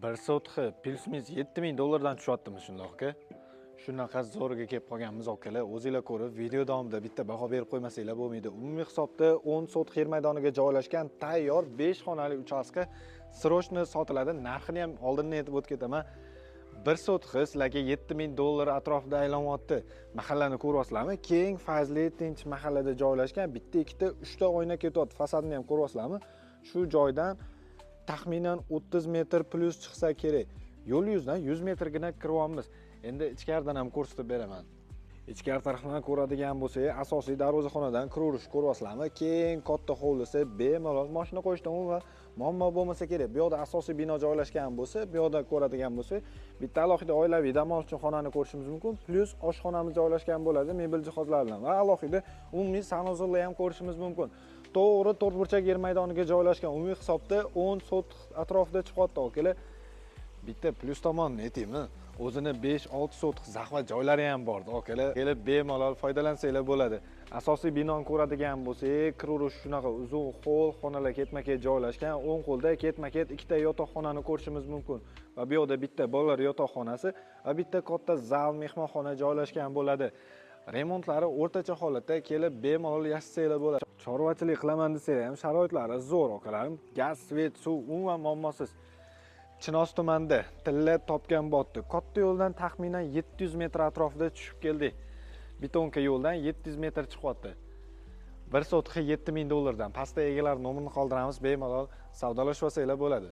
Bir sotxi plus-minus 7000 dollardan tushyaptimi shundoq aka? Shunaqa zo'rga kelib qolganmiz akalar. O'zingizlar ko'rib, video davomida bitta baho berib qo'ymasanglar bo'lmaydi. Umumiy hisobda 10 sotx yer maydoniga joylashgan tayyor 5 xonali uchastka srochni sotiladi. Narxini ham oldindan aytib o'tib ketaman. Bir sotxi sizlarga 7000 dollar atrofida aylanyapti. Mahallani ko'ryapsizlarmi? Keng, fazli, tinch mahallada joylashgan. Bitta, ikkita, 3 ta oyna ketyapti. Fasadini ham ko'ryapsizlarmi? Shu joydan taxminan 30 metr plus chiqsa kerak. Yo'l yuzidan 100 metrgina kiryapmiz. Endi ichkaridan ham ko'rsatib beraman. Ichkari tarafdan ko'radigan bo'lsak, asosiy darvozaxonadan kiraverish ko'ryapsizlarmi? Keng, katta hovlisi, bemalol mashina qo'yishdan umuman muammo bo'lmasa kerak. Bu yoqda asosiy bino joylashgan bo'lsa, bu yoqda ko'radigan bo'lsak, bitta alohida oilaviy dam olish uchun xonani ko'rishimiz mumkin, plus oshxonamiz joylashgan bo'ladi, mebel jihozlar bilan va alohida umumiy sanuzorlar ham ko'rishimiz mumkin. To'g'ri to'rtburchak yer maydoniga joylashgan, umumiy hisobda 10 sotx atrofida chiqyapti akalar. Bitta plus tomonini aytaymi? O'zini 5-6 sotx zahvat joylari ham bor, akalar. Kelib bemalol foydalansanglar bo'ladi. Asosiy binoni ko'radigan bo'lsak, kiraverish shunaqa uzun xo'l xonalar ketma-ket joylashgan, o'ng qo'lda ketma-ket ikkita yotoqxonani ko'rishimiz mumkin. Va bu yoqda bitta bolalar yotoqxonasi va bitta katta zal mehmonxona joylashgan bo'ladi. Remontlari o'rtacha holatda, kelib bemalol yashasanglar bo'ladi. Chorvachilik qilaman desangiz ham sharoitlari zo'r akalarim. Gaz, svet, suv umuman muammosiz. Chinoz tumanida tilla topgan botdi. Katta yo'ldan taxminan 700 metr atrofida tushib keldik. Betonka yo'ldan 700 metr chiqyapti. Bir sotxi 7000 dollardan. Pastda egalar nomerini qoldiramiz, bemalol savdolashib olsanglar bo'ladi.